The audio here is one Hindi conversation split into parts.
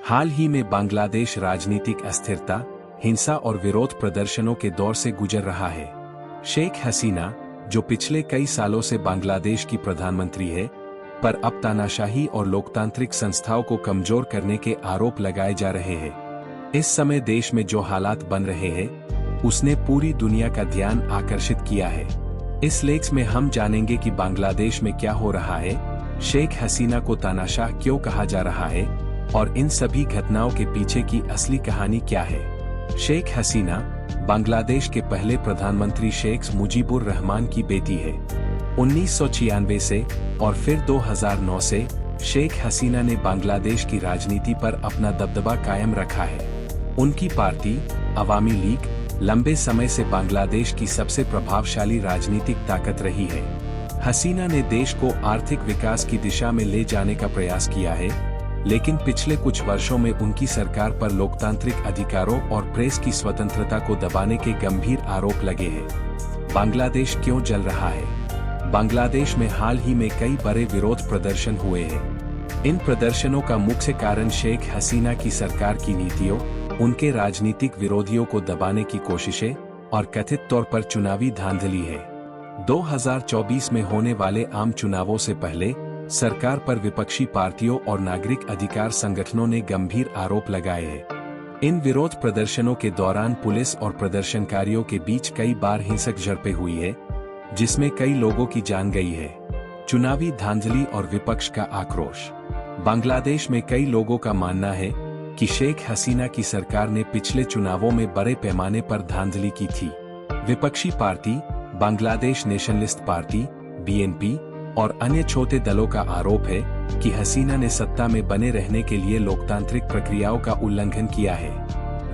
हाल ही में बांग्लादेश राजनीतिक अस्थिरता, हिंसा और विरोध प्रदर्शनों के दौर से गुजर रहा है। शेख हसीना, जो पिछले कई सालों से बांग्लादेश की प्रधानमंत्री है, पर अब तानाशाही और लोकतांत्रिक संस्थाओं को कमजोर करने के आरोप लगाए जा रहे हैं। इस समय देश में जो हालात बन रहे हैं, उसने पूरी दुनिया का ध्यान आकर्षित किया है। इस लेख में हम जानेंगे कि बांग्लादेश में क्या हो रहा है, शेख हसीना को तानाशाह क्यों कहा जा रहा है और इन सभी घटनाओं के पीछे की असली कहानी क्या है। शेख हसीना बांग्लादेश के पहले प्रधानमंत्री शेख मुजीबुर रहमान की बेटी है। 1996 से और फिर 2009 से शेख हसीना ने बांग्लादेश की राजनीति पर अपना दबदबा कायम रखा है। उनकी पार्टी अवामी लीग लंबे समय से बांग्लादेश की सबसे प्रभावशाली राजनीतिक ताकत रही है। हसीना ने देश को आर्थिक विकास की दिशा में ले जाने का प्रयास किया है, लेकिन पिछले कुछ वर्षों में उनकी सरकार पर लोकतांत्रिक अधिकारों और प्रेस की स्वतंत्रता को दबाने के गंभीर आरोप लगे हैं। बांग्लादेश क्यों जल रहा है? बांग्लादेश में हाल ही में कई बड़े विरोध प्रदर्शन हुए हैं। इन प्रदर्शनों का मुख्य कारण शेख हसीना की सरकार की नीतियों, उनके राजनीतिक विरोधियों को दबाने की कोशिशें और कथित तौर पर चुनावी धांधली है। 2024 में होने वाले आम चुनावों से पहले सरकार पर विपक्षी पार्टियों और नागरिक अधिकार संगठनों ने गंभीर आरोप लगाए हैं। इन विरोध प्रदर्शनों के दौरान पुलिस और प्रदर्शनकारियों के बीच कई बार हिंसक झड़पें हुई है, जिसमें कई लोगों की जान गई है। चुनावी धांधली और विपक्ष का आक्रोश। बांग्लादेश में कई लोगों का मानना है कि शेख हसीना की सरकार ने पिछले चुनावों में बड़े पैमाने पर धांधली की थी। विपक्षी party Bangladesh nationalist party (BNP) और अन्य छोटे दलों का आरोप है कि हसीना ने सत्ता में बने रहने के लिए लोकतांत्रिक प्रक्रियाओं का उल्लंघन किया है।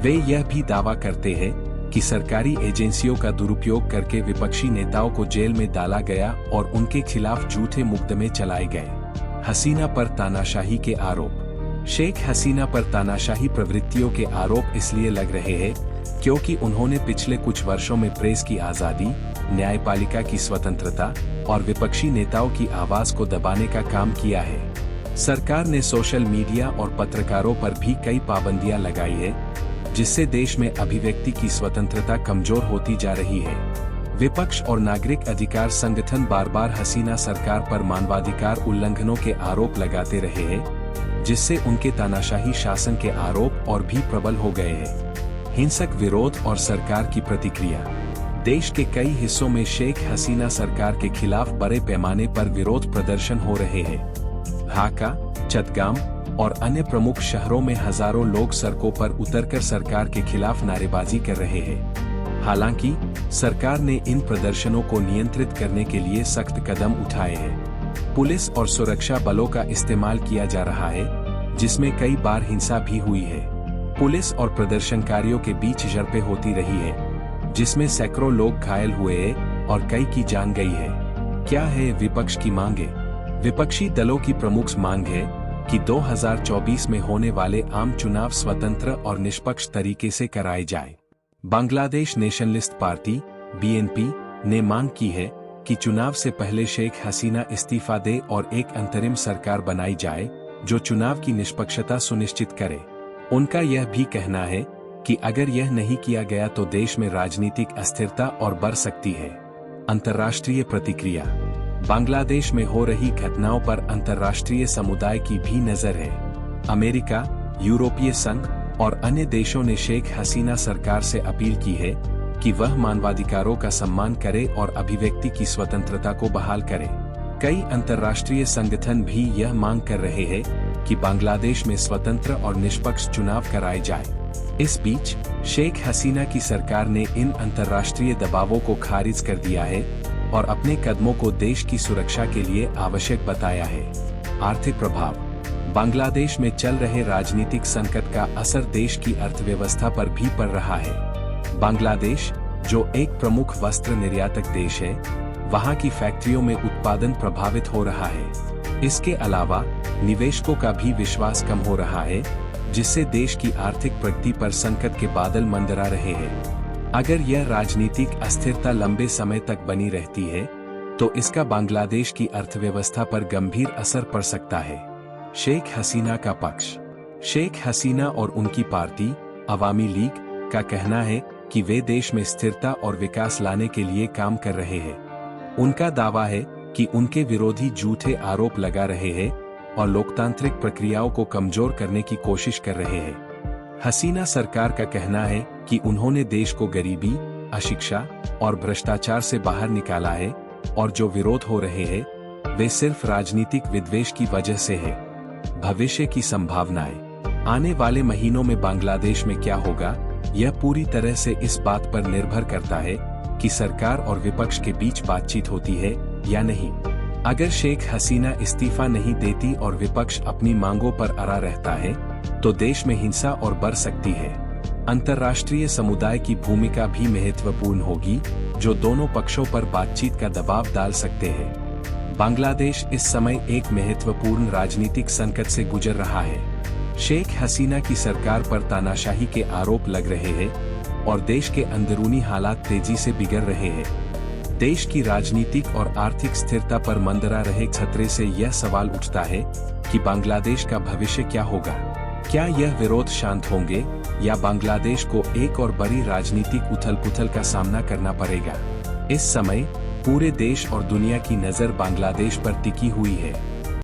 वे यह भी दावा करते हैं कि सरकारी एजेंसियों का दुरुपयोग करके विपक्षी नेताओं को जेल में डाला गया और उनके खिलाफ झूठे मुकदमे चलाए गए। हसीना पर तानाशाही के आरोप। शेख हसीना पर तानाशाही प्रवृत्तियों के आरोप इसलिए लग रहे हैं क्योंकि उन्होंने पिछले कुछ वर्षों में प्रेस की आज़ादी, न्यायपालिका की स्वतंत्रता और विपक्षी नेताओं की आवाज को दबाने का काम किया है। सरकार ने सोशल मीडिया और पत्रकारों पर भी कई पाबंदियां लगाई है, जिससे देश में अभिव्यक्ति की स्वतंत्रता कमजोर होती जा रही है। विपक्ष और नागरिक अधिकार संगठन बार बार हसीना सरकार पर मानवाधिकार उल्लंघनों के आरोप लगाते रहे हैं, जिससे उनके तानाशाही शासन के आरोप और भी प्रबल हो गए हैं। हिंसक विरोध और सरकार की प्रतिक्रिया। देश के कई हिस्सों में शेख हसीना सरकार के खिलाफ बड़े पैमाने पर विरोध प्रदर्शन हो रहे हैं। ढाका, चटगाम और अन्य प्रमुख शहरों में हजारों लोग सड़कों पर उतरकर सरकार के खिलाफ नारेबाजी कर रहे हैं। हालांकि सरकार ने इन प्रदर्शनों को नियंत्रित करने के लिए सख्त कदम उठाए हैं। पुलिस और सुरक्षा बलों का इस्तेमाल किया जा रहा है, जिसमें कई बार हिंसा भी हुई है। पुलिस और प्रदर्शनकारियों के बीच झड़पें होती रही है, जिसमें सैकड़ों लोग घायल हुए हैं और कई की जान गई है। क्या है विपक्ष की मांगे? विपक्षी दलों की प्रमुख मांग है कि 2024 में होने वाले आम चुनाव स्वतंत्र और निष्पक्ष तरीके से कराए जाए। बांग्लादेश नेशनलिस्ट पार्टी (बीएनपी) ने मांग की है कि चुनाव से पहले शेख हसीना इस्तीफा दे और एक अंतरिम सरकार बनाई जाए जो चुनाव की निष्पक्षता सुनिश्चित करे। उनका यह भी कहना है कि अगर यह नहीं किया गया तो देश में राजनीतिक अस्थिरता और बढ़ सकती है। अंतर्राष्ट्रीय प्रतिक्रिया। बांग्लादेश में हो रही घटनाओं पर अंतर्राष्ट्रीय समुदाय की भी नजर है। अमेरिका, यूरोपीय संघ और अन्य देशों ने शेख हसीना सरकार से अपील की है कि वह मानवाधिकारों का सम्मान करे और अभिव्यक्ति की स्वतंत्रता को बहाल करे। कई अंतर्राष्ट्रीय संगठन भी यह मांग कर रहे हैं कि बांग्लादेश में स्वतंत्र और निष्पक्ष चुनाव कराए जाए। इस बीच शेख हसीना की सरकार ने इन अंतर्राष्ट्रीय दबावों को खारिज कर दिया है और अपने कदमों को देश की सुरक्षा के लिए आवश्यक बताया है। आर्थिक प्रभाव। बांग्लादेश में चल रहे राजनीतिक संकट का असर देश की अर्थव्यवस्था पर भी पड़ रहा है। बांग्लादेश, जो एक प्रमुख वस्त्र निर्यातक देश है, वहां की फैक्ट्रियों में उत्पादन प्रभावित हो रहा है। इसके अलावा निवेशकों का भी विश्वास कम हो रहा है, जिससे देश की आर्थिक प्रगति पर संकट के बादल मंडरा रहे हैं। अगर यह राजनीतिक अस्थिरता लंबे समय तक बनी रहती है, तो इसका बांग्लादेश की अर्थव्यवस्था पर गंभीर असर पड़ सकता है। शेख हसीना का पक्ष। शेख हसीना और उनकी पार्टी अवामी लीग का कहना है कि वे देश में स्थिरता और विकास लाने के लिए काम कर रहे हैं। उनका दावा है कि उनके विरोधी झूठे आरोप लगा रहे हैं और लोकतांत्रिक प्रक्रियाओं को कमजोर करने की कोशिश कर रहे हैं। हसीना सरकार का कहना है कि उन्होंने देश को गरीबी, अशिक्षा और भ्रष्टाचार से बाहर निकाला है और जो विरोध हो रहे हैं वे सिर्फ राजनीतिक विद्वेष की वजह से है। भविष्य की संभावनाएं। आने वाले महीनों में बांग्लादेश में क्या होगा, यह पूरी तरह से इस बात पर निर्भर करता है कि सरकार और विपक्ष के बीच बातचीत होती है या नहीं। अगर शेख हसीना इस्तीफा नहीं देती और विपक्ष अपनी मांगों पर अड़ा रहता है तो देश में हिंसा और बढ़ सकती है। अंतर्राष्ट्रीय समुदाय की भूमिका भी महत्वपूर्ण होगी, जो दोनों पक्षों पर बातचीत का दबाव डाल सकते हैं। बांग्लादेश इस समय एक महत्वपूर्ण राजनीतिक संकट से गुजर रहा है। शेख हसीना की सरकार पर तानाशाही के आरोप लग रहे हैं और देश के अंदरूनी हालात तेजी से बिगड़ रहे हैं। देश की राजनीतिक और आर्थिक स्थिरता पर मंडरा रहे खतरे से यह सवाल उठता है कि बांग्लादेश का भविष्य क्या होगा। क्या यह विरोध शांत होंगे या बांग्लादेश को एक और बड़ी राजनीतिक उथल-पुथल का सामना करना पड़ेगा। इस समय पूरे देश और दुनिया की नजर बांग्लादेश पर टिकी हुई है।